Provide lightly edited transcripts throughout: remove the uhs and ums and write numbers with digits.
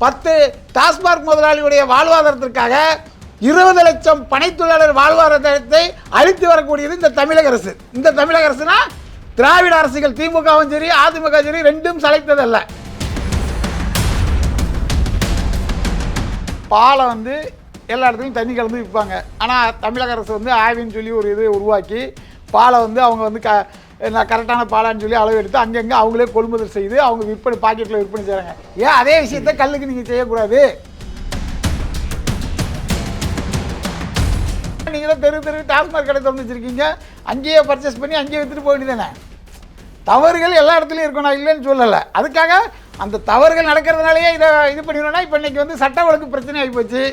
10 டாஸ்மாக் முதலாளியுடைய வாழ்வாதாரத்திற்காக 20 லட்சம் பணித்தொழிலாளர் வாழ்வாதாரத்தை அழித்து வரக்கூடியது இந்த தமிழக அரசு. இந்த தமிழக அரசுனா திராவிட அரசுகள் திமுகவும் சரி அதிமுக சரி ரெண்டும் சளைத்ததல்ல. பாலை வந்து எல்லா இடத்துலையும் தண்ணி கலந்து விற்பாங்க. ஆனால் தமிழக அரசு வந்து ஆவின்னு சொல்லி ஒரு இது உருவாக்கி பாலை வந்து அவங்க வந்து கரெக்டான பாலான்னு சொல்லி அளவு எடுத்து அங்கங்கே அவங்களே கொள்முதல் செய்து அவங்க விற்பனை பாக்கெட்டில் விற்பனை செய்கிறாங்க. ஏன் அதே விஷயத்தை கல்லுக்கு நீங்கள் செய்யக்கூடாது? நீங்கள் தான் தெரு டாஸ்மாக் கடை திறந்து வச்சுருக்கீங்க, அங்கேயே பர்ச்சேஸ் பண்ணி அங்கேயே விற்றுட்டு போக வேண்டியதானே. தவறுகள் எல்லா இடத்துலையும் இருக்கும், நான் இல்லைன்னு சொல்லலை. அதுக்காக அந்த தவறுகள் நடக்கிறதுனாலேயே இது பண்ணிடணும்னா இப்போ இன்றைக்கி வந்து சட்ட ஒழுங்கு பிரச்சனை ஆகி போச்சு.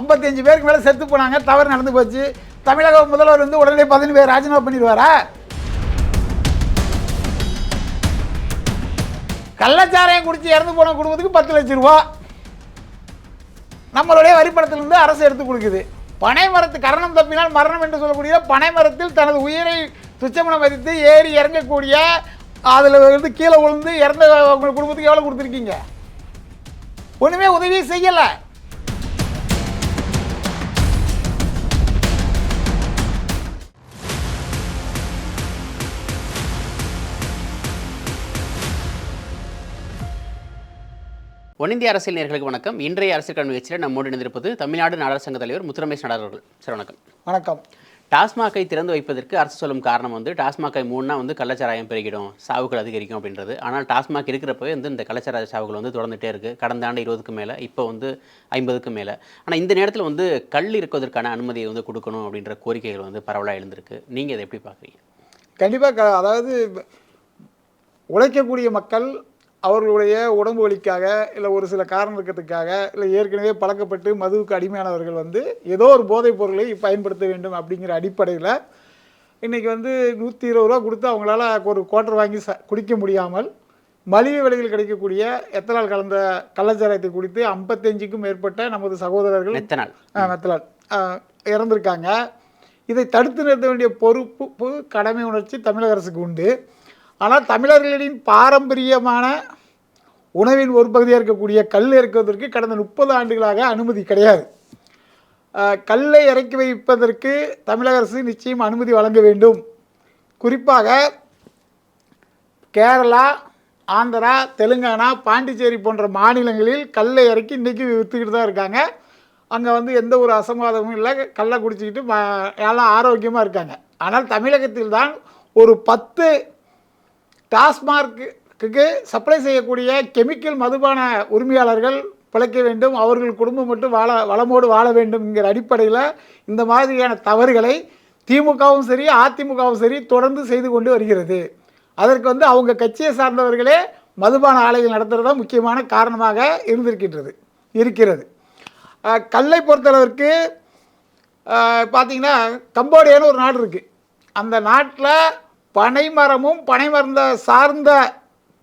55 பேருக்கு மேலே செத்து போனாங்க, தவறு நடந்து போச்சு. தமிழக முதல்வர் வந்து உடனே 15 பேர் ராஜினாமா பண்ணிடுவாரா? கள்ளச்சாராயம் குடிச்சு இறந்து போன குடும்பத்துக்கு 10 லட்சம் ரூபா நம்மளுடைய வரிப்பணத்திலிருந்து அரசு எடுத்து கொடுக்குது. பனை மரத்து கரணம் தப்பினால் மரணம் என்று சொல்லக்கூடிய பனை மரத்தில் தனது உயிரை துச்சமனம் மதித்து ஏறி இறங்கக்கூடிய அதில் வந்து கீழே விழுந்து இறந்த குடும்பத்துக்கு எவ்வளோ கொடுத்துருக்கீங்க? ஒன்றுமே உதவி செய்யலை. ஒன்னிந்திய அரசியல் நேயர்களுக்கு வணக்கம். இன்றைய அரசியல் கல்வி நிகழ்ச்சியில் நம்மோடு இணைந்திருப்பது தமிழ்நாடு நாடார் சங்க தலைவர் முத்துரமேஷ் நாடார் அவர்கள். சார் வணக்கம். வணக்கம். டாஸ்மாகை திறந்து வைப்பதற்கு அரசு சொல்லும் காரணம் வந்து டாஸ்மாகை மூணுனா வந்து கள்ளச்சாராயம் பெருகிடும், சாவுகள் அதிகரிக்கும் அப்படின்றது. ஆனால் டாஸ்மாக் இருக்கிறப்பவே வந்து இந்த கள்ளச்சாராய சாவுகள் வந்து தொடர்ந்துகிட்டே இருக்குது. கடந்த ஆண்டு 20க்கு மேலே, இப்போ வந்து 50க்கு மேலே. ஆனால் இந்த நேரத்தில் வந்து கல் இருக்குவதற்கான அனுமதியை வந்து கொடுக்கணும் அப்படின்ற கோரிக்கைகள் வந்து பரவலாக எழுந்திருக்கு. நீங்கள் இதை எப்படி பார்க்குறீங்க? கண்டிப்பாக. அதாவது உழைக்கக்கூடிய மக்கள் அவர்களுடைய உடம்பு வலிக்காக இல்லை ஒரு சில காரணம் இருக்கிறதுக்காக இல்லை ஏற்கனவே பழக்கப்பட்டு மதுவுக்கு அடிமையானவர்கள் வந்து ஏதோ ஒரு போதைப் பொருளை பயன்படுத்த வேண்டும் அப்படிங்கிற அடிப்படையில் இன்றைக்கி வந்து 120 ரூபா கொடுத்து அவங்களால ஒரு குவார்ட்டர் வாங்கி குடிக்க முடியாமல் மலிவு விலையில் கிடைக்கக்கூடிய எத்தனால் கலந்த கள்ளச்சாராயத்தை குடித்து 55க்கும் மேற்பட்ட நமது சகோதரர்கள் மெத்தனால் இறந்திருக்காங்க. இதை தடுத்து நிறுத்த வேண்டிய பொறுப்பு கடமை உணர்ச்சி தமிழக அரசுக்கு உண்டு. ஆனால் தமிழர்களின் பாரம்பரியமான உணவின் ஒரு பகுதியாக இருக்கக்கூடிய கல் இறக்குவதற்கு கடந்த 30 ஆண்டுகளாக அனுமதி கிடையாது. கல்லை இறக்கி வைப்பதற்கு தமிழக அரசு நிச்சயம் அனுமதி வழங்க வேண்டும். குறிப்பாக கேரளா, ஆந்திரா, தெலுங்கானா, பாண்டிச்சேரி போன்ற மாநிலங்களில் கல்லை இறக்கி இன்றைக்கி விற்றுக்கிட்டு தான் இருக்காங்க. அங்கே வந்து எந்த ஒரு அசம்பாதமும் இல்லை, கல்லை குடிச்சிக்கிட்டு எல்லாம் ஆரோக்கியமாக இருக்காங்க. ஆனால் தமிழகத்தில் தான் ஒரு 10 டாஸ்மார்க்கு சப்ளை செய்யக்கூடிய கெமிக்கல் மதுபான உரிமையாளர்கள் பிழைக்க வேண்டும், அவர்கள் குடும்பம் மட்டும் வளமோடு வாழ வேண்டும்ங்கிற அடிப்படையில் இந்த மாதிரியான தவறுகளை திமுகவும் சரி அதிமுகவும் சரி தொடர்ந்து செய்து கொண்டு வருகிறது. அதற்கு வந்து அவங்க கட்சியை சார்ந்தவர்களே மதுபான ஆலைகள் நடத்துகிறது தான் முக்கியமான காரணமாக இருக்கிறது. கல்லை பொறுத்தளவிற்கு பார்த்திங்கன்னா கம்போடியான்னு ஒரு நாடு இருக்குது. அந்த நாட்டில் பனைமரமும் பனைமரந்த சார்ந்த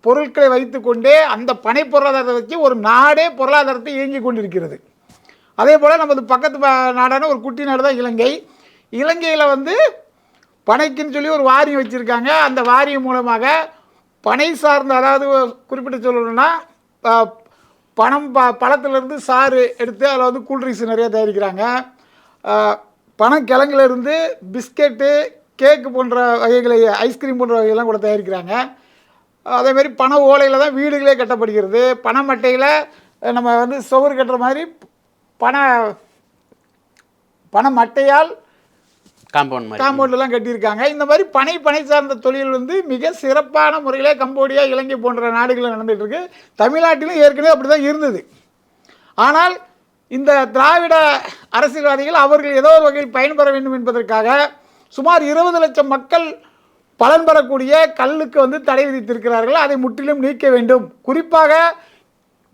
பொருட்களை வைத்து கொண்டே அந்த பனை பொருளாதாரத்தை வச்சு ஒரு நாடே பொருளாதாரத்தை இயங்கி கொண்டிருக்கிறது. அதே போல் நமது பக்கத்து நாடான ஒரு குட்டி நாடு தான் இலங்கை. இலங்கையில் வந்து பனைக்குன்னு சொல்லி ஒரு வாரியம் வச்சுருக்காங்க. அந்த வாரியம் மூலமாக பனை சார்ந்த, அதாவது குறிப்பிட்டு சொல்லணும்னா பழத்திலிருந்து சாறு எடுத்து அதில் வந்து கூல்ட்ரிங்க்ஸ் நிறையா தயாரிக்கிறாங்க. பனங்கிழங்கிலிருந்து பிஸ்கெட்டு, கேக்கு போன்ற வகைகளை, ஐஸ்கிரீம் போன்ற வகைகள்லாம் கூட தயாரிக்கிறாங்க. அதேமாதிரி பனை ஓலையில் தான் வீடுகளே கட்டப்படுகிறது. பனை மட்டையில் நம்ம வந்து சுவர் கட்டுற மாதிரி பனை மட்டையால் காம்பவுண்டெலாம் கட்டியிருக்காங்க. இந்த மாதிரி பனை சார்ந்த தொழில் வந்து மிக சிறப்பான முறையில் கம்போடியா, இலங்கை போன்ற நாடுகளில் நடந்துகிட்ருக்கு. தமிழ்நாட்டிலும் ஏற்கனவே அப்படி தான் இருந்தது. ஆனால் இந்த திராவிட அரசியல்வாதிகள் அவர்கள் ஏதோ ஒரு வகையில் பயன்பெற வேண்டும் என்பதற்காக சுமார் 20 லட்சம் மக்கள் பலன் பெறக்கூடிய கல்லுக்கு வந்து தடை விதித்திருக்கிறார்கள். அதை முற்றிலும் நீக்க வேண்டும். குறிப்பாக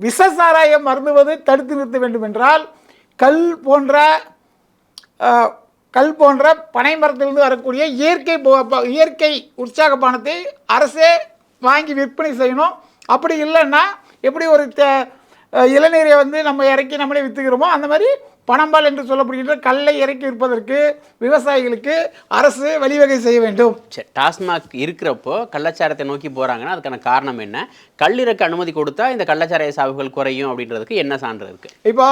விஷசாராயம் அருந்துவது தடுத்து நிறுத்த வேண்டும் என்றால் கல் போன்ற பனை மரத்திலிருந்து வரக்கூடிய இயற்கை உற்சாக பானத்தை அரசே வாங்கி விற்பனை செய்யணும். அப்படி இல்லைன்னா எப்படி ஒரு இளநீரை வந்து நம்ம இறக்கி நம்மளே விற்றுக்கிறோமோ அந்த மாதிரி பனம்பால் என்று சொல்லப்படுகின்ற கல்லை இறக்கி விற்பதற்கு விவசாயிகளுக்கு அரசு வழிவகை செய்ய வேண்டும். சரி, டாஸ்மாக் இருக்கிறப்போ கள்ளச்சாரத்தை நோக்கி போகிறாங்கன்னா அதுக்கான காரணம் என்ன? கல்லிறக்க அனுமதி கொடுத்தா இந்த கள்ளச்சாராய சாவுகள் குறையும் அப்படின்றதுக்கு என்ன சான்று இருக்குது? இப்போ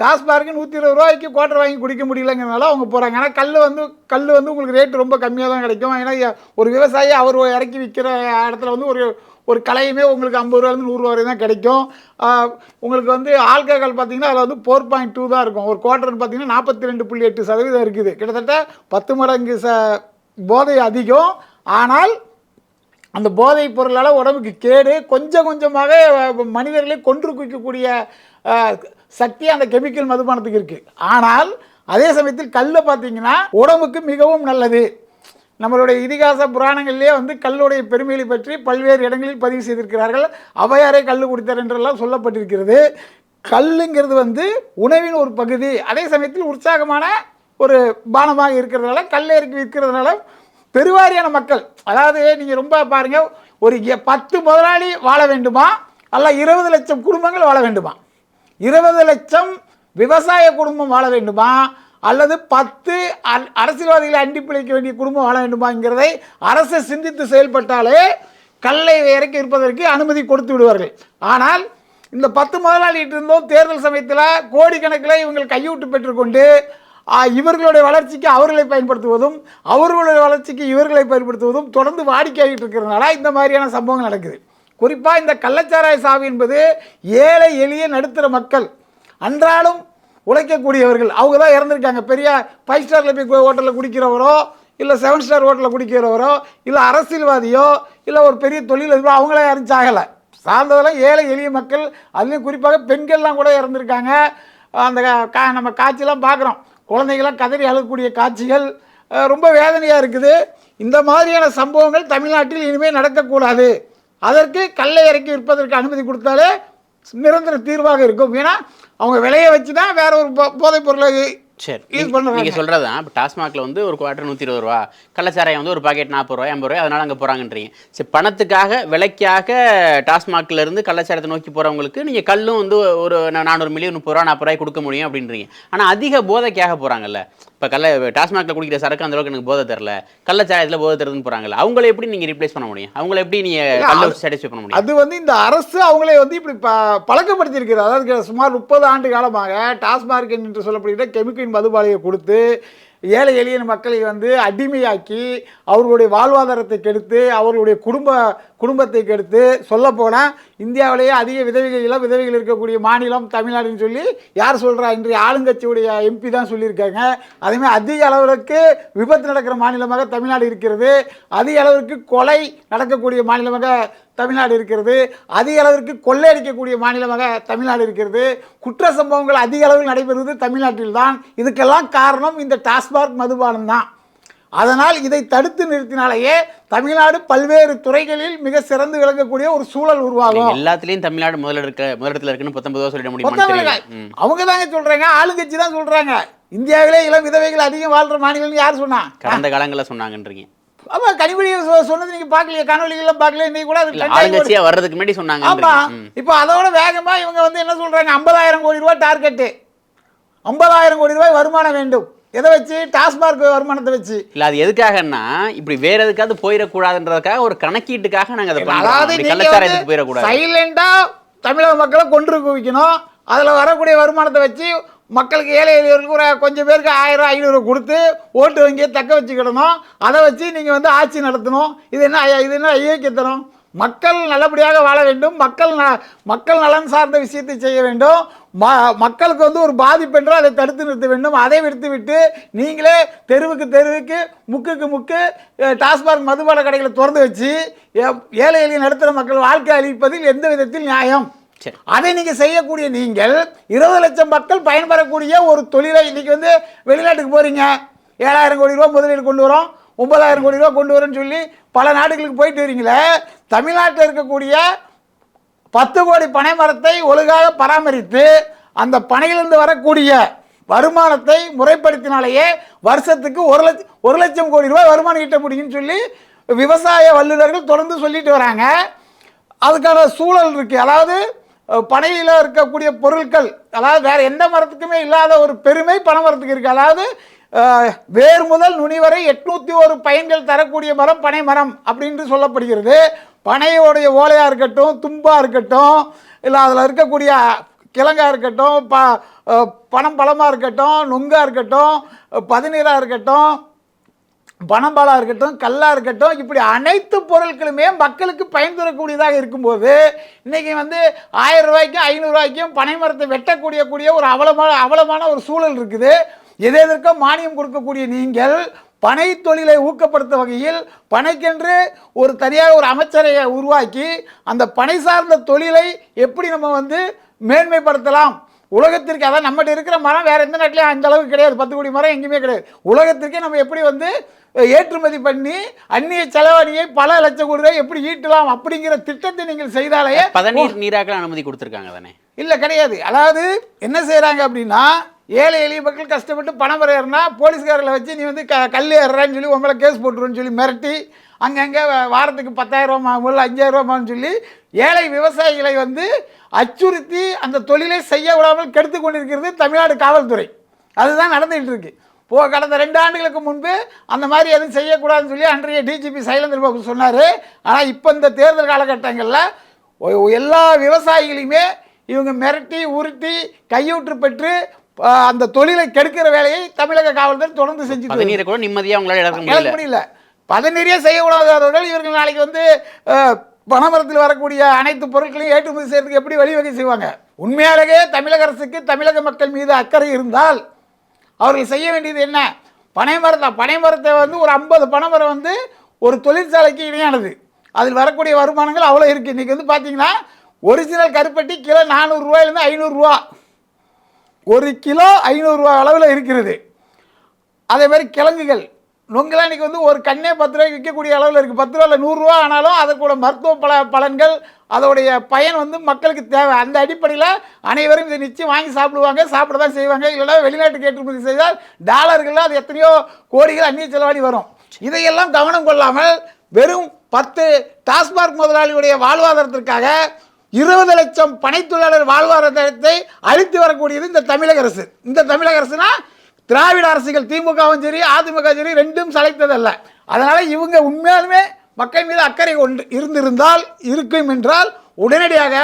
டாஸ்மார்க்கு 120 ரூபாய்க்கு குவார்டர் வாங்கி குடிக்க முடியலங்கிறனால அவங்க போகிறாங்க. ஆனால் கல் வந்து உங்களுக்கு ரேட்டு ரொம்ப கம்மியாக தான் கிடைக்கும். ஏன்னா ஒரு விவசாயி அவர் இறக்கி விற்கிற இடத்துல வந்து ஒரு கலையுமே உங்களுக்கு 50 ரூபாயிலேருந்து 100 ரூபா வரை தான் கிடைக்கும். உங்களுக்கு வந்து ஆல்கஹால் பார்த்தீங்கன்னா அதில் வந்து 4.2 தான் இருக்கும். ஒரு குவார்டர்னு பார்த்தீங்கன்னா 42.8% இருக்குது. கிட்டத்தட்ட 10 மடங்கு போதை அதிகம். ஆனால் அந்த போதைப் பொருளால் உடம்புக்கு கேடு. கொஞ்சம் கொஞ்சமாக மனிதர்களை கொன்று குவிக்கக்கூடிய சக்தி அந்த கெமிக்கல் மதுபானத்துக்கு இருக்குது. ஆனால் அதே சமயத்தில் கல்லை பார்த்தீங்கன்னா உடம்புக்கு மிகவும் நல்லது. நம்மளுடைய இதிகாச புராணங்களிலே வந்து கல்லுடைய பெருமைகளை பற்றி பல்வேறு இடங்களில் பதிவு செய்திருக்கிறார்கள். அவையாரே கல் குடித்தார் என்றெல்லாம் சொல்லப்பட்டிருக்கிறது. கல்லுங்கிறது வந்து உணவின் ஒரு பகுதி. அதே சமயத்தில் உற்சாகமான ஒரு பானமாக இருக்கிறதுனால கல்லை இறக்கி விற்கிறதுனால பெருவாரியான மக்கள், அதாவது நீங்கள் ரொம்ப பாருங்கள், ஒரு 10 முதலாளி வாழ வேண்டுமா அல்ல 20 லட்சம் குடும்பங்கள் வாழ வேண்டுமா? 20 லட்சம் விவசாய குடும்பம் வாழ வேண்டுமா அல்லது 10 அரசியல்வாதிகளை அண்டி பிழைக்க வேண்டிய குடும்பம் வாழ வேண்டுமாங்கிறதை அரசு சிந்தித்து செயல்பட்டாலே கல்லை இறக்கி இருப்பதற்கு அனுமதி கொடுத்து விடுவார்கள். ஆனால் இந்த 10 முதலாளிகிட்ட இருந்தும் தேர்தல் சமயத்தில் கோடிக்கணக்கில் இவங்கள் கையூட்டு பெற்றுக்கொண்டு இவர்களுடைய வளர்ச்சிக்கு அவர்களை பயன்படுத்துவதும் அவர்களுடைய வளர்ச்சிக்கு இவர்களை பயன்படுத்துவதும் தொடர்ந்து வாடிக்கையாகிட்டு இருக்கிறதுனால இந்த மாதிரியான சம்பவங்கள் நடக்குது. குறிப்பாக இந்த கள்ளச்சாராய சாவு என்பது ஏழை எளிய நடுத்தர மக்கள் அன்றாடம் உழைக்கக்கூடியவர்கள் அவங்க தான் இறந்துருக்காங்க. பெரிய 5 ஸ்டாரில் போய் ஹோட்டலில் குடிக்கிறவரோ இல்லை 7 ஸ்டார் ஹோட்டலில் குடிக்கிறவரோ இல்லை அரசியல்வாதியோ இல்லை ஒரு பெரிய தொழிலதிபரோ அவங்களே யாரும் சாகலை. சார்ந்ததெல்லாம் ஏழை எளிய மக்கள். அதுலேயும் குறிப்பாக பெண்கள்லாம் கூட இறந்துருக்காங்க. அந்த நம்ம காட்சியெல்லாம் பார்க்குறோம். குழந்தைகளாம் கதறி அழக்கூடிய காட்சிகள் ரொம்ப வேதனையாக இருக்குது. இந்த மாதிரியான சம்பவங்கள் தமிழ்நாட்டில் இனிமேல் நடக்கக்கூடாது. அதற்கு கல்லை இறக்கி விற்பதற்கு அனுமதி கொடுத்தாலே நிரந்தர தீர்வாக இருக்கும். ஏன்னா அவங்க விலையை வச்சு தான் வேற ஒரு போதைப் பொருளை சரி நீங்கள் சொல்கிறதா இப்போ டாஸ்மாகில் வந்து ஒரு குவார்டர் 120 ரூபா, கள்ளச்சாராயம் வந்து ஒரு பாக்கெட் 40 ரூபாய் 50 ரூபாய், அதனால் அங்கே போகிறாங்கன்றீங்க. சரி, பணத்துக்காக விலைக்காக டாஸ்மாகிலேருந்து கள்ளச்சாரத்தை நோக்கி போகிறவங்களுக்கு நீங்கள் கல்லும் வந்து ஒரு 400 மில்லியன் 30 ரூபா 40 ரூபாய் கொடுக்க முடியும் அப்படின்றீங்க. ஆனால் அதிக போதைக்காக போகிறாங்கல்ல. இப்போ டாஸ்மாகில் குடிக்கிற சரக்கு அந்த அளவுக்கு எனக்கு போதை தரல, கள்ளச்சாராயத்தில் போதை தருதுன்னு போகிறாங்கல்ல, அவங்கள எப்படி நீங்கள் ரீப்ளேஸ் பண்ண முடியும்? அவங்கள எப்படி நீங்கள் கல்லை சாட்டிஸ்ஃபை பண்ண முடியும்? அது வந்து இந்த அரசு அவங்களே வந்து இப்படி பழக்கப்படுத்தியிருக்கிறது. அதாவது சுமார் 30 ஆண்டு காலமாக டாஸ்மாக் என்று சொல்லப்படுகிற கெமிக்கல் மதுபாலையை கொடுத்து ஏழை எளிய மக்களை வந்து அடிமையாக்கி அவர்களுடைய வாழ்வாதாரத்தை கெடுத்து அவர்களுடைய குடும்பத்தை கெடுத்து சொல்லப்போனால் இந்தியாவிலேயே அதிக விதவைகள் இருக்கக்கூடிய மாநிலம் தமிழ்நாடுன்னு சொல்லி யார் சொல்கிறா? இன்றைய ஆளுங்கட்சியுடைய எம்பி தான் சொல்லியிருக்காங்க. அதேமாதிரி அதிக அளவிற்கு விபத்து நடக்கிற மாநிலமாக தமிழ்நாடு இருக்கிறது. அதிக அளவிற்கு கொலை நடக்கக்கூடிய மாநிலமாக தமிழ்நாடு இருக்கிறது. அதிக அளவிற்கு கொள்ளையடிக்கக்கூடிய மாநிலமாக தமிழ்நாடு இருக்கிறது. குற்ற சம்பவங்கள் அதிக அளவில் நடைபெறுவது தமிழ்நாட்டில் தான். இதுக்கெல்லாம் காரணம் இந்த டாஸ்மாக் மதுபானம் தான். அதனால் இதை தடுத்து நிறுத்தினாலேயே தமிழ்நாடு பல்வேறு துறைகளில் மிக சிறந்து விளங்கக்கூடிய ஒரு சூழல் உருவாகும். எல்லாத்துலயும் தமிழ்நாடு முதலிடத்துல இருக்குன்னு 19 சொல்லிட முடியும். அவங்க தாங்க சொல்றாங்க, ஆளுங்கட்சி தான் சொல்றாங்க. இந்தியாவிலே இளம் விதவைகள் அதிகம் வாழ்ற மாநிலம்னு யார் சொன்னா? கடந்த காலங்களில் சொன்னாங்கன்றீங்க. ஆமா, கனிமொழி சொன்னது நீங்க பாக்கலையா? காணொலிகள்லாம் பாக்கல. இன்னைக்கு கூட ஆளுங்கட்சியா வர்றதுக்கு முன்னாடி சொன்னாங்க. ஆமா, இப்போ அதோட வேகமா இவங்க வந்து என்ன சொல்றாங்க? 50,000 கோடி ரூபாய் டார்கெட், 50,000 கோடி ரூபாய் வருமானம் வேண்டும். எதை வச்சு? டாஸ்மாக் வருமானத்தை வச்சு. இல்ல, அது எதுக்காகன்னா இப்படி வேற எதுக்காவது போயிடக்கூடாதுன்றதுக்காக ஒரு கணக்கீட்டுக்காக நாங்க அதை பண்றோம். கள்ளச்சாராயத்துக்கு போயிடக்கூடாது. சைலண்டா தமிழக மக்களை கொன்று குவிக்கணும். அதுல வரக்கூடிய வருமானத்தை வச்சு மக்களுக்கு ஏழை எளியவர்களுக்கு ஒரு கொஞ்சம் பேருக்கு 1000 500 கொடுத்து ஓட்டு வங்கியை தக்க வச்சுக்கிடணும். அதை வச்சு நீங்கள் வந்து ஆட்சி நடத்தணும். இது என்ன ஐயோக்கியத்தனம்? மக்கள் நல்லபடியாக வாழ வேண்டும். மக்கள் நலன் சார்ந்த விஷயத்தை செய்ய வேண்டும். மக்களுக்கு வந்து ஒரு பாதிப்பு என்றால் அதை தடுத்து நிறுத்த வேண்டும். அதை விடுத்து நீங்களே தெருவுக்கு முக்கு டாஸ்மாக் மதுபான கடைகளை திறந்து வச்சு ஏழை எளிய நடுத்தர மக்கள் வாழ்க்கை அளிப்பதில் எந்த விதத்தில் நியாயம்? அதை நீங்க செய்யக்கூடிய நீங்கள் 20 லட்சம் மக்கள் பயன்பெறக்கூடிய ஒரு தொழிலை இன்னைக்கு வந்து வெளிநாட்டுக்கு போறீங்க, 7,000 கோடி ரூபாய் முதலீடு கொண்டு வரோம், 9,000 கோடி ரூபாய் கொண்டு வரோம்னு சொல்லி பல நாடுகளுக்கு போயிட்டு வரீங்களே. தமிழ்நாட்டில் இருக்கக்கூடிய 10 கோடி பனை மரத்தை ஒழுங்காக பராமரித்து அந்த பனையிலிருந்து வரக்கூடிய வருமானத்தை முறைப்படுத்தினாலேயே வருஷத்துக்கு 1 லட்சம் கோடி ரூபாய் வருமானம் ஈட்ட முடியும்னு சொல்லி விவசாய வல்லுநர்கள் தொடர்ந்து சொல்லிட்டு வராங்க. அதுக்கான சூழல் இருக்குது. அதாவது பனையில் இருக்கக்கூடிய பொருட்கள், அதாவது வேற எந்த மரத்துக்குமே இல்லாத ஒரு பெருமை பனை மரத்துக்கு இருக்கு. அதாவது வேர் முதல் நுனி வரை 801 பயன்கள் தரக்கூடிய மரம் பனை மரம் அப்படின்னு சொல்லப்படுகிறது. பனையோடைய ஓலையா இருக்கட்டும், தும்பா இருக்கட்டும், இல்லை அதில் இருக்கக்கூடிய கிழங்கா இருக்கட்டும், பனம்பழமாக இருக்கட்டும், நொங்கா இருக்கட்டும், பதநீராக இருக்கட்டும், பனம்பாலாக இருக்கட்டும், கல்லாக இருக்கட்டும், இப்படி அனைத்து பொருட்களுமே மக்களுக்கு பயன் தரக்கூடியதாக இருக்கும்போது இன்றைக்கி வந்து 1000 ரூபாய்க்கும் 500 ரூபாய்க்கும் பனை மரத்தை வெட்டக்கூடிய ஒரு அவலமான ஒரு சூழல் இருக்குது. எதற்கோ மானியம் கொடுக்கக்கூடிய நீங்கள் பனை தொழிலை ஊக்கப்படுத்த வகையில் பனைக்கென்று ஒரு தனியாக ஒரு அமைச்சரை உருவாக்கி அந்த பனை சார்ந்த தொழிலை எப்படி நம்ம வந்து மேன்மைப்படுத்தலாம், உலகத்திற்கு, அதான் நம்மகிட்ட இருக்கிற மரம் வேற எந்த நாட்டிலையும் அந்த அளவுக்கு கிடையாது, 10 கோடி மரம் எங்கேயுமே கிடையாது, உலகத்திற்கே நம்ம எப்படி வந்து ஏற்றுமதி பண்ணி அந்நிய செலவணியை பல லட்சம் கோடி ரூபாய் எப்படி ஈட்டலாம் அப்படிங்கிற திட்டத்தை நீங்கள் செய்தாலே பதநீர் நீராக்க அனுமதி கொடுத்துருக்காங்க தானே? இல்லை கிடையாது. அதாவது என்ன செய்கிறாங்க அப்படின்னா, ஏழை எளிய மக்கள் கஷ்டப்பட்டு பணம் வரையறனா போலீஸ்காரில் வச்சு நீ வந்து கல் ஏறுறான்னு சொல்லி உங்களை கேஸ் போட்டுருன்னு சொல்லி மிரட்டி அங்கங்கே வாரத்துக்கு 10,000 ரூபா முதல்ல 5,000 ரூபான்னு சொல்லி ஏழை விவசாயிகளை வந்து அச்சுறுத்தி அந்த தொழிலை செய்ய விடாமல் கெடுத்து கொண்டிருக்கிறது தமிழ்நாடு காவல்துறை. அதுதான் நடந்துகிட்டு இருக்கு. கடந்த 2 ஆண்டுகளுக்கு முன்பு அந்த மாதிரி எதுவும் செய்யக்கூடாதுன்னு சொல்லி அன்றைய டிஜிபி சைலேந்திர பாபு சொன்னார். ஆனால் இப்போ இந்த தேர்தல் காலகட்டங்களில் எல்லா விவசாயிகளையுமே இவங்க மிரட்டி உருட்டி கையூற்று பெற்று அந்த தொழிலை கெடுக்கிற வேலையை தமிழக காவல்துறை தொடர்ந்து செஞ்சு பதநீரை கூட நிம்மதியாக உங்களால் முடியல. பதநீரே செய்யக்கூடாதவர்கள் இவர்கள் நாளைக்கு வந்து பனைமரத்தில் வரக்கூடிய அனைத்து பொருட்களையும் ஏற்றுமதி செய்யறதுக்கு எப்படி வழிவகை செய்வாங்க? உண்மையாலேயே தமிழக அரசுக்கு தமிழக மக்கள் மீது அக்கறை இருந்தால் அவர்கள் செய்ய வேண்டியது என்ன? பனைமரத்தை வந்து ஒரு 50 பனைமரம் வந்து ஒரு தொழிற்சாலைக்கு இணையானது. அதில் வரக்கூடிய வருமானங்கள் அவ்வளோ இருக்குது. இன்றைக்கி வந்து பார்த்தீங்கன்னா ஒரிஜினல் கருப்பட்டி கிலோ 400 ரூபாயிலேருந்து 500 ரூபா, 1 கிலோ 500 ரூபா அளவில் இருக்கிறது. அதே மாதிரி கிழங்குகள் நொங்கெல்லாம் இன்றைக்கி வந்து ஒரு கண்ணே 10 ரூபாய்க்கு விற்கக்கூடிய அளவில் இருக்குது. 10 ரூபாயில் 100 ரூபா ஆனாலும் அதற்கூட மருத்துவ பலன்கள் அதோடைய பயன் வந்து மக்களுக்கு தேவை. அந்த அடிப்படையில் அனைவரும் இதை நிச்சயம் வாங்கி சாப்பிட தான் செய்வாங்க. இல்லைனா வெளிநாட்டுக்கு ஏற்றுமதி செய்தால் டாலர்கள் அது எத்தனையோ கோடிகள் அந்நிய செலவாடி வரும். இதையெல்லாம் கவனம் கொள்ளாமல் வெறும் 10 டாஸ்மாக் முதலாளியுடைய வாழ்வாதாரத்திற்காக 20 லட்சம் பனை தொழிலாளர் வாழ்வாதாரத்தை அழித்து வரக்கூடியது இந்த தமிழக அரசு. இந்த தமிழக அரசுனா திராவிட அரசுகள் திமுகவும் சரி அதிமுக சரி ரெண்டும் சளைத்ததல்ல. அதனால் இவங்க உண்மையாலுமே மக்கள் மீது அக்கறை இருந்திருந்தால் இருக்கும் என்றால் உடனடியாக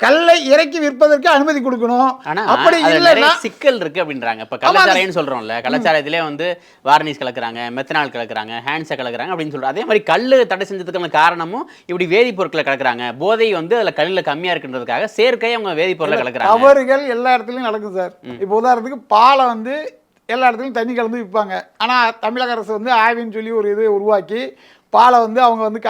கல்லை இறக்கி விற்பதற்கு அனுமதி கொடுக்கணும். அப்படி இல்லைன்னா சிக்கல் இருக்கு அப்படின்றாங்க. இப்போ கள்ளச்சாராயம்னு சொல்றோம்ல, கள்ளச்சாராயத்திலே வந்து வார்னிஷ் கலக்குறாங்க, மெத்தனால் கலக்குறாங்க, ஹேண்ட்ஸை கலக்குறாங்க அப்படின்னு சொல்றாங்க. அதே மாதிரி கல் தடை செஞ்சதுக்கான காரணமும் இப்படி வேதிப்பொருட்களை கலக்குறாங்க. போதை வந்து அதில் கல்லில் கம்மியா இருக்குன்றதுக்காக செயற்கையை அவங்க வேதிப்பொருளை கலக்குறாங்க. தவறுகள் எல்லா இடத்துலையும் நடக்கும் சார். இப்போ உதாரணத்துக்கு பாலை வந்து எல்லா இடத்துலையும் தண்ணி கலந்து விற்பாங்க. ஆனால் தமிழக அரசு வந்து ஆவின்னு சொல்லி ஒரு இது உருவாக்கி பாலை வந்து அவங்க வந்து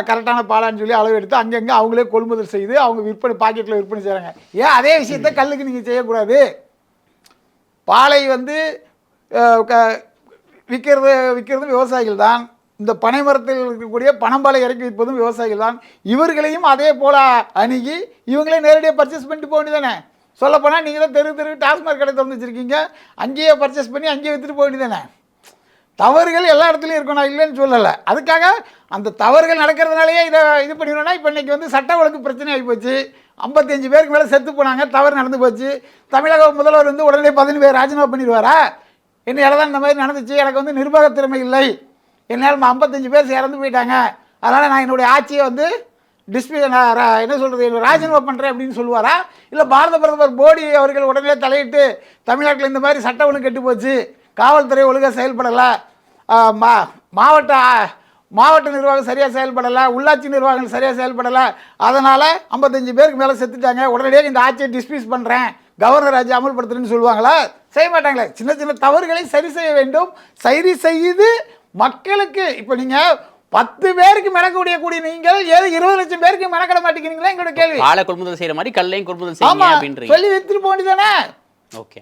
கரெக்டான பாலான்னு சொல்லி அளவு எடுத்து அங்கங்கே அவங்களே கொள்முதல் செய்து அவங்க விற்பனை பாக்கெட்டில் விற்பனை செய்கிறாங்க. ஏன் அதே விஷயத்தை கல்லுக்கு நீங்கள் செய்யக்கூடாது? பாலை வந்து விற்கிறது விவசாயிகள் தான். இந்த பனை மரத்தில் இருக்கக்கூடிய பனம்பாலை இறக்கி விற்பதும் விவசாயிகள் தான். இவர்களையும் அதே போல் அணுகி இவங்களே நேரடியாக பர்ச்சேஸ் பண்ணிட்டு போக வேண்டியதானே? சொல்லப்போனால் நீங்கள் தான் தெரு டாஸ்மாக் கடை திறந்து வச்சுருக்கீங்க, அங்கேயே பர்ச்சேஸ் பண்ணி அங்கேயே விற்றுட்டு போக வேண்டியதானே? தவறுகள் எல்லா இடத்துலையும் இருக்கும், நான் இல்லைன்னு சொல்லலை. அதுக்காக அந்த தவறுகள் நடக்கிறதுனாலேயே இது பண்ணிடணும்னா இப்போ இன்றைக்கி வந்து சட்ட ஒழுங்கு பிரச்சனை ஆகி போச்சு. 55 பேருக்கு மேலே செத்து போனாங்க, தவறு நடந்து போச்சு. தமிழக முதல்வர் வந்து உடனே 15 பேர் ராஜினாமா பண்ணிடுவாரா? என்னையால் தான் இந்த மாதிரி நடந்துச்சு, எனக்கு வந்து நிர்வாக திறமை இல்லை, என்னால் 55 பேர் இறந்து போயிட்டாங்க, அதனால் நான் என்னுடைய ஆட்சியை வந்து என்ன சொல்கிறது ராஜினாமா பண்ணுறேன் அப்படின்னு சொல்லுவாரா? இல்லை பாரத பிரதமர் மோடி அவர்கள் உடனே தலையிட்டு தமிழ்நாட்டில் இந்த மாதிரி சட்ட ஒழுங்கு கெட்டு போச்சு, காவல்துறை ஒழுங்காக செயல்படலை, மாவட்ட நிர்வாகம் சரியாக செயல்படலை, உள்ளாட்சி நிர்வாகம் சரியாக செயல்படலை, அதனால் 55 பேருக்கு மேலே செத்துட்டாங்க, உடனடியாக இந்த ஆட்சியை டிஸ்மிஸ் பண்ணுறேன், கவர்னர் ஆட்சி அமல்படுத்துறேன்னு சொல்லுவாங்களா? செய்ய மாட்டாங்களே. சின்ன சின்ன தவறுகளை சரி செய்ய வேண்டும். சரி செய்து மக்களுக்கு இப்போ நீங்கள் 10 பேருக்கு மெனக்கூடிய நீங்கள் ஏதோ 20 லட்சம் பேருக்கு மெனக்கட மாட்டேங்கிறீங்களா? எங்களோட கேள்வி. பாலை கொள்முதல் செய்கிற மாதிரி கல்லையும் கொள்முதல் செய்யுங்க அப்படின்றீங்க. சொல்லி வித்துட்டு போக வேண்டியதானே? ஓகே.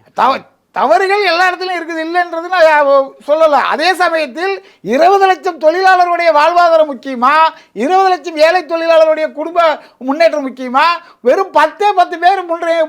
தவறுகள் எல்லா இடத்துலையும் இருக்குது, இல்லைன்றது நான் சொல்லலை. அதே சமயத்தில் 20 லட்சம் தொழிலாளருடைய வாழ்வாதாரம் முக்கியமா, 20 லட்சம் ஏழை தொழிலாளருடைய குடும்ப முன்னேற்றம் முக்கியமா, வெறும் 10 பேர்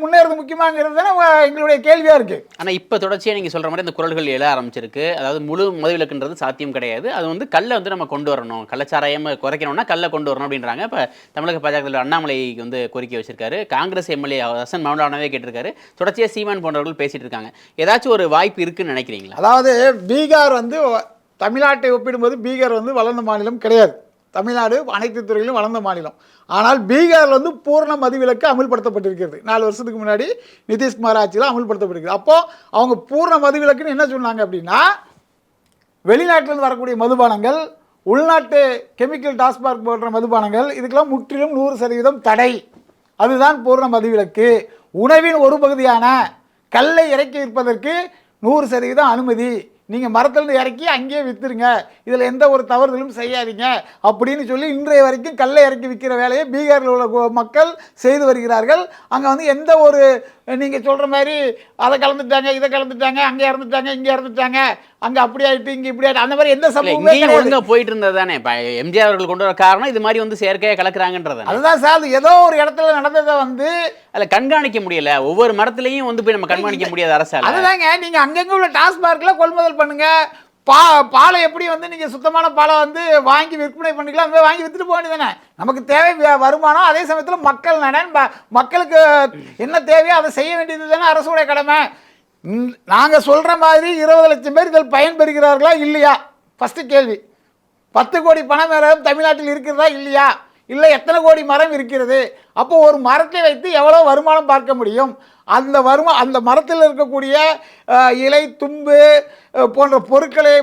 முன்னேறது முக்கியமாங்கிறது தானே எங்களுடைய கேள்வியாக இருக்குது. ஆனால் இப்போ தொடர்ச்சியாக நீங்கள் சொல்கிற மாதிரி இந்த குரல்கள் எழ ஆரம்பிச்சிருக்கு. அதாவது முழு மதுவிலக்குன்றது சாத்தியம் கிடையாது. அது வந்து கல்லை வந்து நம்ம கொண்டு வரணும், கள்ளச்சாராயம் குறைக்கணும்னா கல்லை கொண்டு வரணும் அப்படின்றாங்க. இப்போ தமிழக பாஜக தலைவர் அண்ணாமலைக்கு வந்து கோரிக்கை வச்சிருக்காரு. காங்கிரஸ் எம்எல்ஏ ஹசன் மௌலானாவே கேட்டிருக்காரு. தொடர்ச்சியாக சீமான் போன்றவர்கள் பேசிட்டு இருக்காங்க. ஏதாச்சும் ஒரு வாய்ப்பு இருக்குன்னு நினைக்கிறீங்களா? அதாவது பீகார் வந்து தமிழ்நாட்டை ஒப்பிடும்போது பீகார் வந்து வளர்ந்த மாநிலம் கிடையாது. தமிழ்நாடு அனைத்து துறையிலும் வளர்ந்த மாநிலம். ஆனால் பீகாரில் வந்து பூர்ண மதுவிலக்கு அமல்படுத்தப்பட்டிருக்கிறது. 4 வருஷத்துக்கு முன்னாடி நிதிஷ்குமார் ஆட்சியில் அமல்படுத்தப்பட்டிருக்கிறது. அப்போது அவங்க பூர்ண மதுவிலக்குன்னு என்ன சொன்னாங்க அப்படின்னா, வெளிநாட்டிலிருந்து வரக்கூடிய மதுபானங்கள், உள்நாட்டு கெமிக்கல் டாஸ்மாக் போன்ற மதுபானங்கள், இதுக்கெல்லாம் முற்றிலும் 100% தடை. அதுதான் பூர்ண மதுவிலக்கு. உணவின் ஒரு பகுதியான கல்லை இறக்கி விற்பதற்கு 100% அனுமதி. நீங்கள் மரத்திலிருந்து இறக்கி அங்கேயே விற்றுருங்க, இதில் எந்த ஒரு தவறுதலும் செய்யாதீங்க அப்படின்னு சொல்லி இன்றைய வரைக்கும் கல்லை இறக்கி விற்கிற வேலையை பீகாரில் உள்ள மக்கள் செய்து வருகிறார்கள். அங்கே வந்து எந்த ஒரு நீங்கள் சொல்கிற மாதிரி அதை கலந்துட்டாங்க, இதை கலந்துட்டாங்க, அங்கே இறந்துட்டாங்க, இங்கே இறந்துட்டாங்க, அங்கே அப்படி ஆகிட்டு இங்கே இப்படி ஆகிட்டு, அந்த மாதிரி எந்த சம்பவமும் ஒழுங்காக போயிட்டு இருந்தது தானே. இப்போ எம்ஜிஆர் அவர்கள் கொண்டு வர காரணம் இது மாதிரி வந்து செயற்கையாக கலக்குறாங்கன்றது. அதுதான் சார், ஏதோ ஒரு இடத்துல நடந்ததை வந்து அதில் கண்காணிக்க முடியல. ஒவ்வொரு மரத்துலையும் வந்து போய் நம்ம கண்காணிக்க முடியாது அரசால். அதுதாங்க, நீங்கள் அங்கங்கே உள்ள டாஸ்மார்க்கில் கொள்முதல் பண்ணுங்க. பாலை எப்படி வந்து நீங்கள் சுத்தமான பாலை வந்து வாங்கி விற்பனை பண்ணிக்கலாம், அந்த மாதிரி வாங்கி விற்றுட்டு போக வேண்டியதானே. நமக்கு தேவை வருமானம், அதே சமயத்தில் மக்கள் நலன், மக்களுக்கு என்ன தேவையோ அதை செய்ய வேண்டியது தானே அரசுடைய கடமை. நாங்கள் சொல்கிற மாதிரி 20 லட்சம் பேர் இதில் பயன்பெறுகிறார்களா இல்லையா? ஃபஸ்ட்டு கேள்வி. 10 கோடி பண மரம் தமிழ்நாட்டில் இருக்கிறதா இல்லையா? இல்லை எத்தனை கோடி மரம் இருக்கிறது? அப்போ ஒரு மரத்தை வைத்து எவ்வளோ வருமானம் பார்க்க முடியும்? அந்த மரத்தில் இருக்கக்கூடிய இலை, தும்பு போன்ற பொருட்களை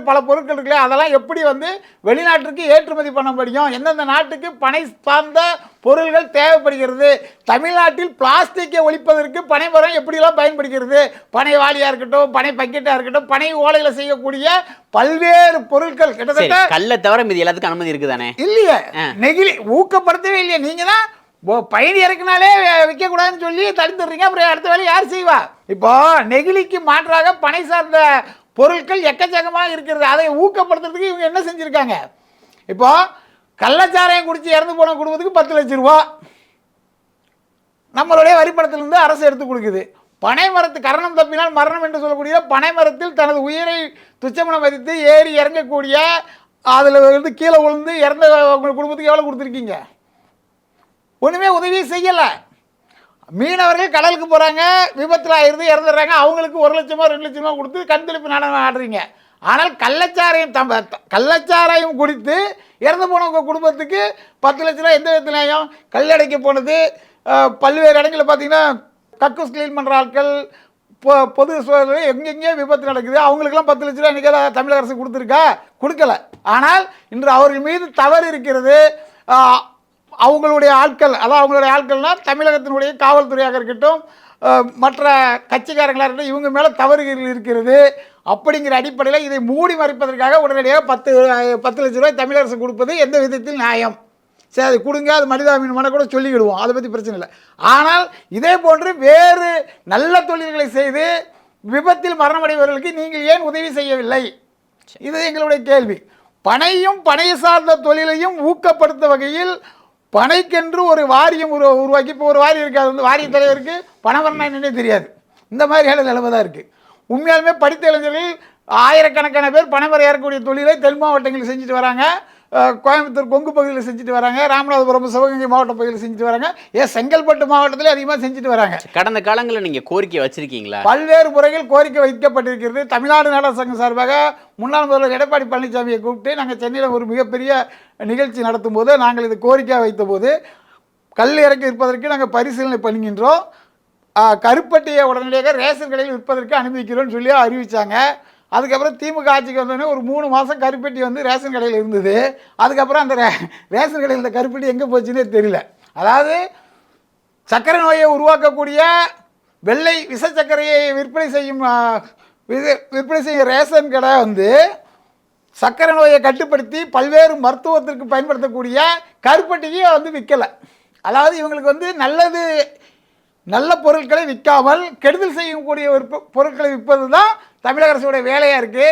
பல பொருட்கள் இருக்குல்ல, அதெல்லாம் எப்படி வந்து வெளிநாட்டுக்கு ஏற்றுமதி பண்ண முடியும்? எந்தெந்த நாட்டுக்கு பனை சார்ந்த பொருள்கள் தேவைப்படுகிறது? தமிழ்நாட்டில் பிளாஸ்டிக்கை ஒழிப்பதற்கு பனை மரம் எப்படிலாம் பயன்படுகிறது? பனை வாளியாக இருக்கட்டும், பனை பக்கெட்டாக இருக்கட்டும், பனை ஓலையில் செய்யக்கூடிய பல்வேறு பொருட்கள் கிட்டத்தட்ட கல்லை தவிர மீது எல்லாத்துக்கும் அனுமதி இருக்குதானே? இல்லையே, நெகிழி ஊக்கப்படுத்தவே இல்லையே. நீங்கள் தான் பயணி இறக்குனாலே விற்கக்கூடாதுன்னு சொல்லி தடுத்துடுறீங்க. அப்புறம் அடுத்த வேலை யார் செய்வா? இப்போ நெகிழிக்கு மாற்றாக பனை சார்ந்த பொருட்கள் எக்கச்சக்கமாக இருக்கிறது. அதை ஊக்கப்படுத்துறதுக்கு இவங்க என்ன செஞ்சுருக்காங்க? இப்போ கள்ளச்சாராயம் குடித்து இறந்து போன குடும்பத்துக்கு 10 லட்சம் ரூபா நம்மளுடைய வரிப்படத்திலிருந்து அரசு எடுத்து கொடுக்குது. பனை மரத்து கரணம் தப்பினால் மரணம் என்று சொல்லக்கூடிய பனை மரத்தில் தனது உயிரை துச்சமனம் மதித்து ஏறி இறங்கக்கூடிய, அதில் வந்து கீழே விழுந்து இறந்த குடும்பத்துக்கு எவ்வளோ கொடுத்துருக்கீங்க? ஒன்றுமே உதவி செய்யலை. மீனவர்கள் கடலுக்கு போகிறாங்க, விபத்தில் ஆயிருந்து இறந்துடுறாங்க, அவங்களுக்கு 1 லட்சமோ 2 லட்சமோ கொடுத்து கண்துளிப்பு நாடகம் ஆடுறீங்க. ஆனால் கள்ளச்சாராயம் குடித்து இறந்து போனவங்க குடும்பத்துக்கு 10 லட்ச ரூபா எந்த விதத்துலையும்? கல்லடைக்க போனது, பல்வேறு இடங்களில் பார்த்தீங்கன்னா கக்கூஸ் க்ளீன் பண்ணுற ஆட்கள், பொது சூழல் எங்கெங்கே விபத்து நடக்குது, அவங்களுக்கெல்லாம் 10 லட்ச ரூபா இன்றைக்கி தமிழக அரசு கொடுத்துருக்கா? கொடுக்கல. ஆனால் இன்று அவர்கள் மீது தவறு இருக்கிறது. அவங்களுடைய ஆட்கள், அதாவது அவங்களுடைய ஆட்கள்னால் தமிழகத்தினுடைய காவல்துறையாக இருக்கட்டும், மற்ற கட்சிக்காரங்களாக இருக்கட்டும், இவங்க மேலே தவறுகள் இருக்கிறது. அப்படிங்கிற அடிப்படையில் இதை மூடி மறைப்பதற்காக உடனடியாக 10 லட்ச ரூபாய் தமிழக அரசு கொடுப்பது எந்த விதத்தில் நியாயம்? சரி, அது கொடுங்க, அது மனிதாபிமான கூட சொல்லிக்கிடுவோம், அதை பற்றி பிரச்சனை இல்லை. ஆனால் இதே போன்று வேறு நல்ல தொழில்களை செய்து விபத்தில் மரணமடைவர்களுக்கு நீங்கள் ஏன் உதவி செய்யவில்லை? இது எங்களுடைய கேள்வி. பனையும் பனை சார்ந்த தொழிலையும் ஊக்கப்படுத்த வகையில் பனைக்கென்று ஒரு வாரியம் உருவாக்கி, இப்போ ஒரு வாரியம் இருக்காது, வந்து வாரிய தலைவருக்கு பணம் வரணும் என்னன்னே தெரியாது. இந்த மாதிரியான நிலைமை தான் இருக்குது. உண்மையாலுமே படித்த இளைஞர்கள் ஆயிரக்கணக்கான பேர் பனைமரம் ஏறக்கூடிய தொழிலை தென் மாவட்டங்களில் செஞ்சுட்டு வராங்க. கோயம்புத்தூர் கொங்கு பகுதியில் செஞ்சுட்டு வராங்க, ராமநாதபுரம் சிவகங்கை மாவட்ட பகுதியில் செஞ்சுட்டு வராங்க, செங்கல்பட்டு மாவட்டத்தில் அதிகமாக செஞ்சுட்டு வராங்க. கடந்த காலங்களில் நீங்கள் கோரிக்கை வச்சிருக்கீங்களா? பல்வேறு முறைகள் கோரிக்கை வைக்கப்பட்டிருக்கிறது. தமிழ்நாடு நாடக சங்கம் சார்பாக முன்னாள் முதல்வர் எடப்பாடி பழனிசாமியை கூப்பிட்டு நாங்கள் சென்னையில் ஒரு மிகப்பெரிய நிகழ்ச்சி நடத்தும் போது நாங்கள் இது கோரிக்கையாக வைத்தபோது கல் இறக்கி விற்பதற்கு நாங்கள் பரிசீலனை பண்ணுகின்றோம், கருப்பட்டியை உடனடியாக ரேஷன் கடையில் விற்பதற்கு அனுமதிக்கிறோன்னு சொல்லி அறிவித்தாங்க. அதுக்கப்புறம் திமுக ஆட்சிக்கு வந்தோடனே ஒரு 3 மாதம் கருப்பட்டி வந்து ரேஷன் கடையில் இருந்தது. அதுக்கப்புறம் அந்த ரேஷன் கடையில் இந்த கருப்பட்டி எங்கே போச்சுன்னே தெரியல. அதாவது சர்க்கரை நோயை உருவாக்கக்கூடிய வெள்ளை விஷ சர்க்கரையை விற்பனை செய்யும் ரேஷன் கடை வந்து சர்க்கரை நோயை கட்டுப்படுத்தி பல்வேறு மருத்துவத்திற்கு பயன்படுத்தக்கூடிய கருப்பட்டியை வந்து விற்கலை. அதாவது இவங்களுக்கு வந்து நல்லது நல்ல பொருட்களை விற்காமல் கெடுதல் செய்யக்கூடிய பொருட்களை விற்பது தான் தமிழக அரசுடைய வேலையாக இருக்குது.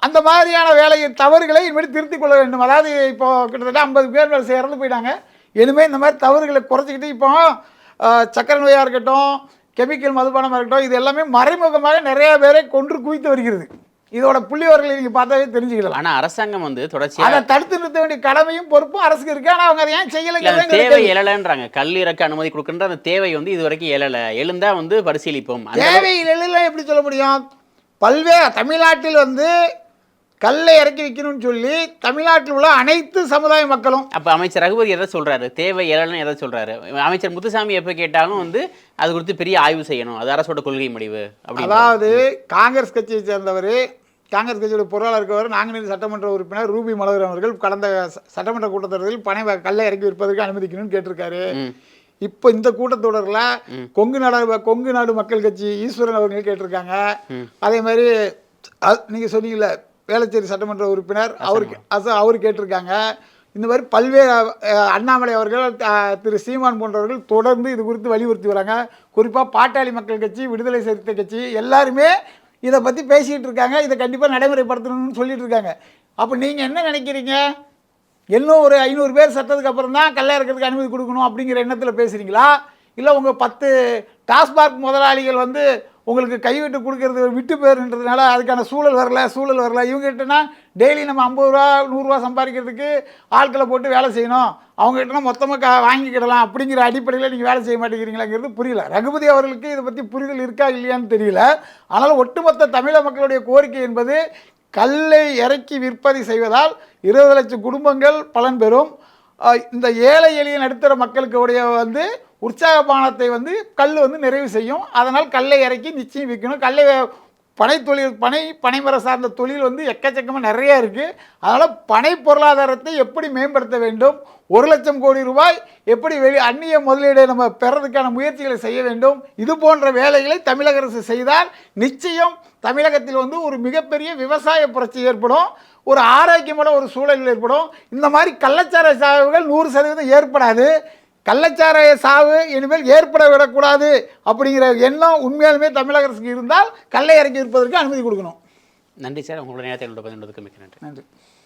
அந்த மாதிரியான வேலையை தவறுகளை இனிமேல் திருத்திக் கொள்ள வேண்டும். அதாவது இப்போ கிட்டத்தட்ட 50 பேர் மேலே இறந்து போயிட்டாங்க. இனிமேல் இந்த மாதிரி தவறுகளை குறைச்சிக்கிட்டு இப்போ சக்கரை நோயாக இருக்கட்டும், கெமிக்கல் மதுபானமாக இருக்கட்டும், இது எல்லாமே மறைமுகமாக நிறைய பேரை கொன்று குவித்து வருகிறது. இதோட புள்ளிவர்களை நீங்கள் பார்த்தாவே தெரிஞ்சுக்கலாம். ஆனால் அரசாங்கம் வந்து தொடர்ச்சியாக அதை தடுத்து நிறுத்த வேண்டிய கடமையும் பொறுப்பும் அரசுக்கு இருக்கு. ஆனால் அவங்க அதை ஏன் செய்யலை? தேவை எழலைன்றாங்க. கல் இறக்க அனுமதி கொடுக்கின்ற அந்த தேவை வந்து இது வரைக்கும் எழலை. எழுந்தா வந்து பரிசீலிப்போம். தேவை எழலை எப்படி சொல்ல முடியும்? பல்வேறு தமிழ்நாட்டில் வந்து கல்லை இறக்கி வைக்கணும்னு சொல்லி தமிழ்நாட்டில் உள்ள அனைத்து சமுதாய மக்களும். அப்போ அமைச்சர் ரகுபதி எதை சொல்றாரு? தேவை எழலைன்னு எதை சொல்றாரு? அமைச்சர் முத்துசாமி எப்போ கேட்டாலும் வந்து அது குறித்து பெரிய ஆய்வு செய்யணும், அது அரசோட கொள்கை முடிவு. அதாவது காங்கிரஸ் கட்சியை சேர்ந்தவர், காங்கிரஸ் கட்சியோட பொருளாளர் இருக்கவர், நாங்குநேரி சட்டமன்ற உறுப்பினர் ரூபி மனோகரன் அவர்கள் கடந்த சட்டமன்ற கூட்டத்தொடரில் பல்லை இறக்கி விற்பதற்கு அனுமதிக்கணும்னு கேட்டிருக்காரு. இப்போ இந்த கூட்டத்தொடரில் கொங்கு நாடு மக்கள் கட்சி ஈஸ்வரன் அவர்கள் கேட்டிருக்காங்க. அதே மாதிரி நீங்கள் சொன்னீங்கல்ல வேளச்சேரி சட்டமன்ற உறுப்பினர் அவர் கேட்டிருக்காங்க. இந்த மாதிரி பல்வேறு அண்ணாமலை அவர்கள், திரு சீமான் போன்றவர்கள் தொடர்ந்து இது குறித்து வலியுறுத்தி வராங்க. குறிப்பாக பாட்டாளி மக்கள் கட்சி, விடுதலை சிறுத்தை கட்சி எல்லாருமே இதை பற்றி பேசிகிட்டு இருக்காங்க. இதை கண்டிப்பாக நடைமுறைப்படுத்தணும்னு சொல்லிட்டு இருக்காங்க. அப்போ நீங்கள் என்ன நினைக்கிறீங்க? இன்னும் ஒரு 500 பேர் சட்டத்துக்கு அப்புறம் தான் கல்லை இறக்கிறதுக்கு அனுமதி கொடுக்கணும் அப்படிங்கிற எண்ணத்தில் பேசுகிறீங்களா? இல்லை உங்கள் 10 டாஸ்மாக் முதலாளிகள் வந்து உங்களுக்கு கைவிட்டு கொடுக்கறது விட்டு போயிருன்றதுனால அதுக்கான சூழல் வரல இவங்ககிட்டனா டெய்லி நம்ம 50 ரூபா 100 ரூபா சம்பாதிக்கிறதுக்கு ஆட்களை போட்டு வேலை செய்யணும், அவங்ககிட்டனா மொத்தமாக வாங்கிக்கிடலாம் அப்படிங்கிற அடிப்படையில் நீங்கள் வேலை செய்ய மாட்டேங்கிறீங்களாங்கிறது புரியல. ரகுபதி அவர்களுக்கு இதை பற்றி புரிதல் இருக்கா இல்லையான்னு தெரியல. ஆனால் ஒட்டுமொத்த தமிழக மக்களுடைய கோரிக்கை என்பது கல்லை இறக்கி விற்பனை செய்வதால் 20 லட்சம் குடும்பங்கள் பலன் பெறும். இந்த ஏழை எளிய நடுத்தர மக்களுக்கு உடைய வந்து உற்சாகபானத்தை வந்து கல் வந்து நிறைவு செய்யும். அதனால் கல்லை இறக்கி நிச்சயம் விற்கணும். பனைமர சார்ந்த தொழில் வந்து எக்கச்சக்கமாக நிறையா இருக்குது. அதனால் பனை பொருளாதாரத்தை எப்படி மேம்படுத்த வேண்டும், 1 லட்சம் கோடி ரூபாய் எப்படி அந்நிய முதலீடை நம்ம பெறதுக்கான முயற்சிகளை செய்ய வேண்டும். இது போன்ற வேலைகளை தமிழக அரசு செய்தால் நிச்சயம் தமிழகத்தில் வந்து ஒரு மிகப்பெரிய விவசாய புரட்சி ஏற்படும், ஒரு ஆரோக்கியமான ஒரு சூழல் ஏற்படும். இந்த மாதிரி கள்ளச்சாராய சாவுகள் 100% ஏற்படாது. கள்ளச்சாராய சாவு இனிமேல் ஏற்பட விடக்கூடாது அப்படிங்கிற எண்ணம் உண்மையாலுமே தமிழக அரசுக்கு இருந்தால் கல்லை இறக்கி இருப்பதற்கு அனுமதி கொடுக்கணும். நன்றி சார், உங்களோட நேரத்தை பகிர்ந்ததுக்கு மிக்க நன்றி. நன்றி.